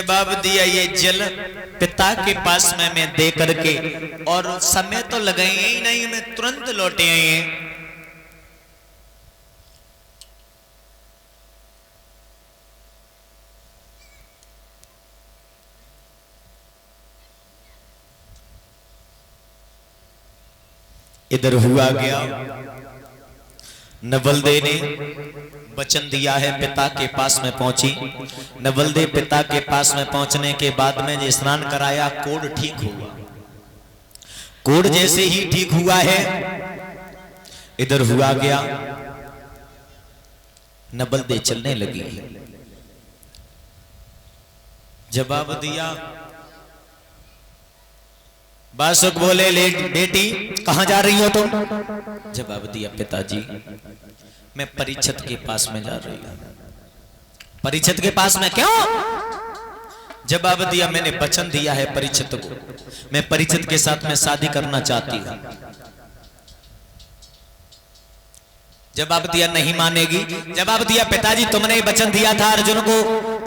जवाब दिया ये जल पिता के पास में मैं दे करके, और समय तो लगाएंगे ही नहीं, मैं तुरंत लौटे आए। इधर हुआ गया, नवलदे ने वचन दिया है, पिता के पास में पहुंची। नवलदे पिता के पास में पहुंचने के बाद में स्नान कराया, कोढ़ ठीक हुआ। कोढ़ जैसे ही ठीक हुआ है, इधर हुआ गया, नवलदे चलने लगी। जवाब दिया, बासुक बोले, ले बेटी कहां जा रही हो तुम? जवाब दिया, पिताजी मैं परीक्षित के पास में जा रही हूं। परीक्षित के पास में क्यों? जवाब दिया, मैंने वचन दिया है परीक्षित को, मैं परीक्षित के साथ में शादी करना चाहती हूं। जवाब दिया, नहीं मानेगी। जवाब दिया, पिताजी तुमने वचन दिया था अर्जुन को,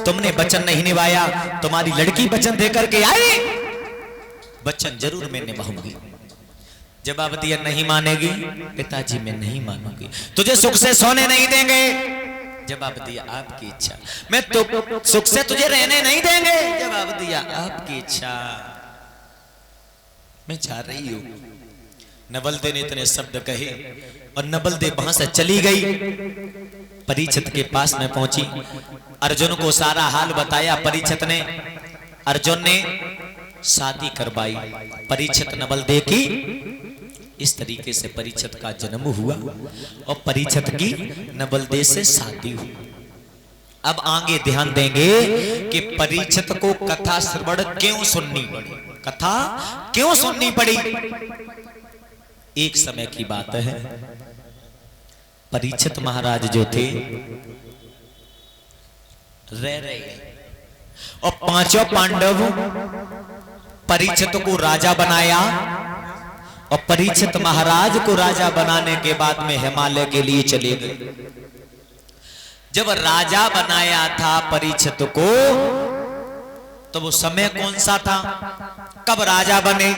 तुमने वचन नहीं निभाया। तुम्हारी लड़की वचन देकर के आई, वचन जरूर मैं निभाऊंगी। जवाब दिया, नहीं मानेगी। पिताजी मैं नहीं मानूंगी, तुझे सुख से सोने नहीं देंगे। जवाब दिया, आपकी इच्छा। मैं तो सुख से तुझे रहने नहीं देंगे। जवाब दिया, आपकी इच्छा, मैं जा रही हूं। नवलदे ने इतने शब्द कहे और नवलदे वहां से चली गई, परीक्षित के पास में पहुंची। अर्जुन को सारा हाल बताया परीक्षित ने। अर्जुन ने शादी करवाई परीक्षित नवलदे की। इस तरीके से परीक्षित का जन्म हुआ और परीक्षित की नवलदे से शादी हुई। अब आगे ध्यान देंगे कि परीक्षित को कथा श्रवण क्यों सुननी पड़ी, कथा क्यों सुननी पड़ी। एक समय की बात है, परीक्षित महाराज जो थे रह रहे और पांचों पांडव परीक्षित को राजा बनाया, और परीक्षित महाराज को राजा बनाने के बाद में हिमालय के लिए चले गए। जब राजा बनाया था परीक्षित को, तो वो समय कौन सा था, कब राजा बने?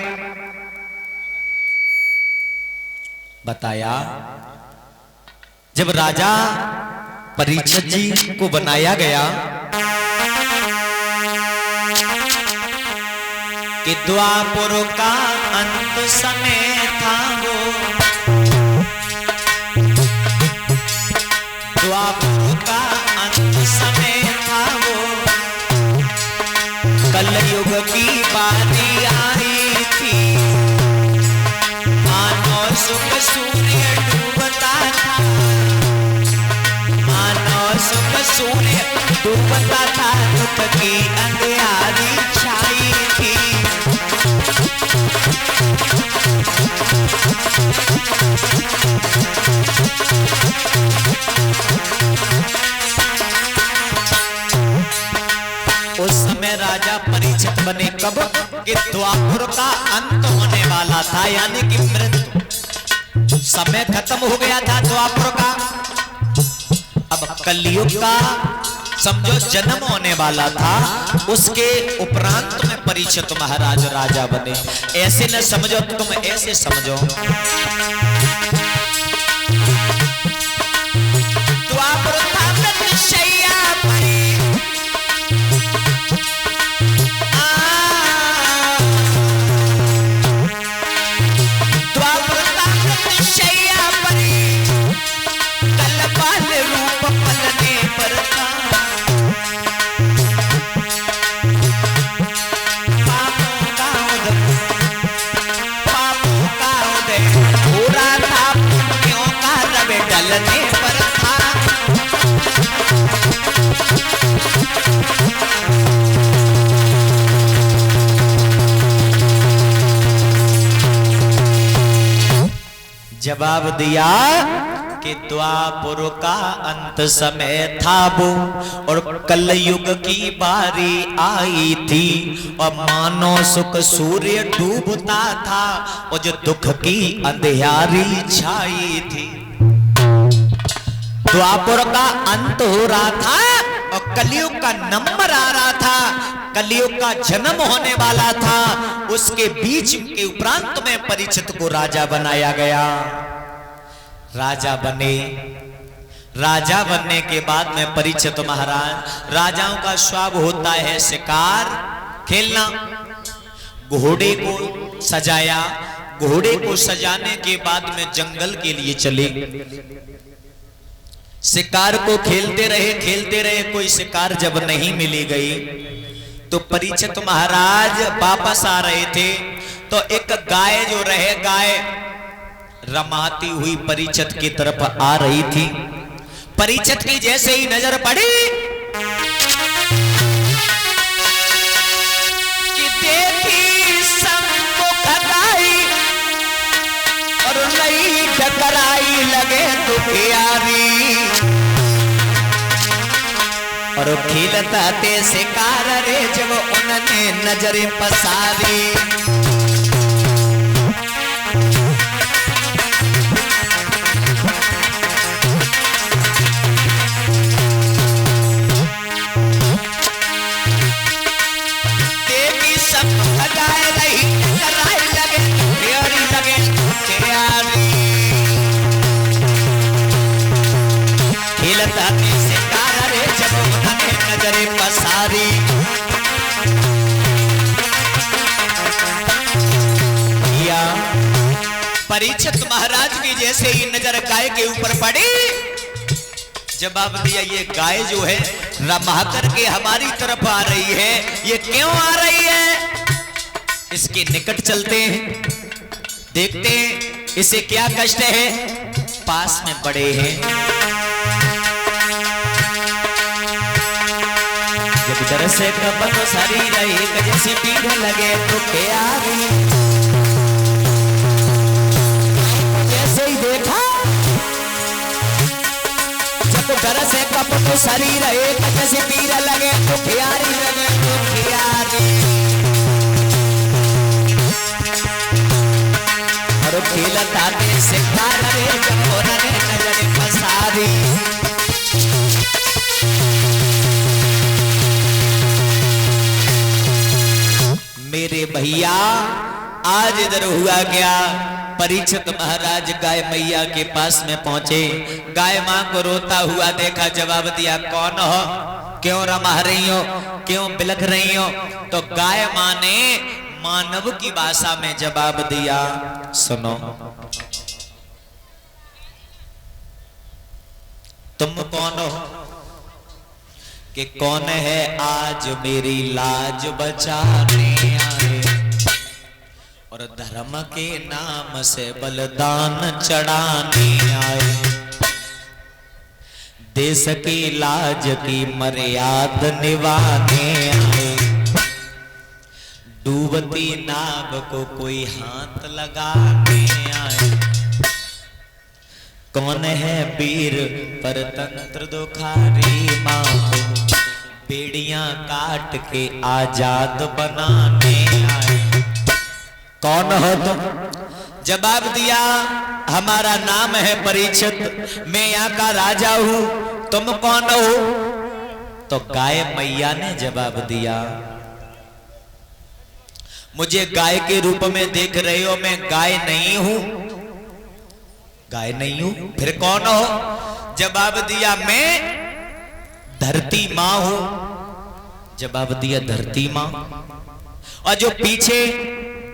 बताया, जब राजा परीक्षित जी को बनाया गया कि द्वापर का अंत समय था वो, द्वापर का अंत समय था वो, कलयुग की बारी आई थी। मानो सुख सूर्य डूबता था, मानो सुख सूर्य डूबता था, दुख की अंधियारी छाई थी। उस समय राजा परीक्षित बने कब, कि द्वापर का अंत होने वाला था, यानी कि मृत्यु, समय खत्म हो गया था द्वापर का। अब कलयुग का समझो जन्म होने वाला था, उसके उपरांत में परीक्षित महाराज राजा बने। ऐसे न समझो, तुम ऐसे समझो, द्वापर था मृत्युशैया परी, द्वापर था मृत्युशैया परी, कलपाल रूप पलने पर था। डलने पर था। जवाब दिया कि द्वापर का अंत समय था वो, और कलयुग की बारी आई थी, और मानो सुख सूर्य डूबता था, और जो दुख की अंधियारी छाई थी। द्वापर का अंत हो रहा था और कलयुग का नंबर आ रहा था, कलयुग का जन्म होने वाला था। उसके बीच के उपरांत में परीक्षित को राजा बनाया गया। राजा बने, राजा बनने के बाद में परीक्षित महाराज, राजाओं का स्वभाव होता है शिकार खेलना। घोड़े को सजाया, घोड़े को सजाने के बाद में जंगल के लिए चले, शिकार को खेलते रहे, कोई शिकार जब नहीं मिली गई तो परीक्षित महाराज वापस आ रहे थे तो एक गाय जो रहे, गाय रमाती हुई परीक्षित की तरफ आ रही थी। परीक्षित की जैसे ही नजर पड़ी कि देखी सम्मुख गाय और नई टकराई लगे दुखियारी, और खिलता ते शिकार रे जब उन्होंने नजरें पसारी। देवी सब लगाए रही, टकराई लगे प्यारी लगे प्यारी, खिलता ते शिकार रे जब उन्होंने नजरें पसारी। या परीक्षित महाराज की जैसे ही नजर गाय के ऊपर पड़ी, जवाब दिया ये गाय जो है रमा करके हमारी तरफ आ रही है, ये क्यों आ रही है? इसके निकट चलते हैं, देखते हैं इसे क्या कष्ट है। पास में बड़े हैं, जब से कब सारी रही जैसी पीढ़ लगे तो प्यारी, जैसे ही देखा जब घर से कब तो सारी रहे जैसी पीढ़ लगे तो प्यारी लगे तो प्यारी, और खिलता ते शिकार रे जब उन्होंने नजरें पसारी। मेरे भैया आज इधर हुआ क्या? परीक्षित महाराज गाय मैया के पास में पहुंचे, गाय मां को रोता हुआ देखा, जवाब दिया कौन हो, क्यों रमा रही हो, क्यों बिलख रही हो? तो गाय मां ने मानव की भाषा में जवाब दिया, सुनो तुम कौन हो, कि कौन है आज मेरी लाज बचाने आए, और धर्म के नाम से बलिदान चढ़ाने आए, देश की लाज की मर्यादा निभाने आए, डूबती नाव को कोई हाथ लगाने आए, कौन है वीर पर तंत्र दुखारी मां को बेड़ियां काट के आजाद बनाने आए, कौन हो तुम? जवाब दिया हमारा नाम है परीक्षित, मैं यहाँ का राजा हूं, तुम कौन हो? तो गाय मैया ने जवाब दिया, मुझे गाय के रूप में देख रहे हो, मैं गाय नहीं हूं, गाय नहीं हूं, फिर कौन हो? जवाब दिया मैं धरती मां हूं, जवाब दिया धरती मां, और जो पीछे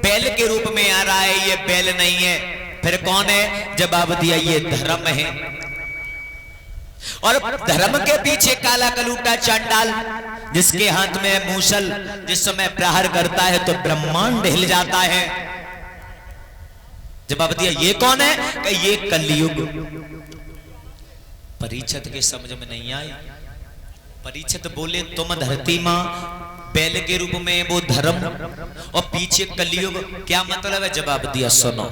बैल के रूप में आ रहा है ये बैल नहीं है, फिर कौन है? जवाब दिया ये धर्म है, और धर्म के पीछे काला कलूटा चांडाल जिसके हाथ में मूसल जिस समय प्रहार करता है तो ब्रह्मांड हिल जाता है। जवाब दिया ये कौन है? कि ये कलयुग। परीक्षित के समझ में नहीं आई। परीक्षित बोले तुम धरती मां, बैल के रूप में वो धर्म, और पीछे कलयुग, क्या मतलब है? जवाब दिया सुनो,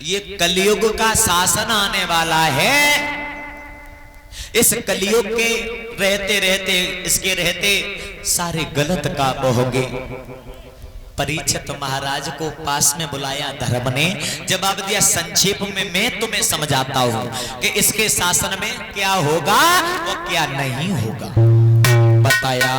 ये कलयुग का शासन आने वाला है, इस कलयुग के रहते रहते, इसके रहते सारे गलत काम होंगे। परीक्षित महाराज को पास में बुलाया धर्म ने, जवाब दिया संक्षेप में मैं तुम्हें समझाता हूं कि इसके शासन में क्या होगा और क्या नहीं होगा। बताया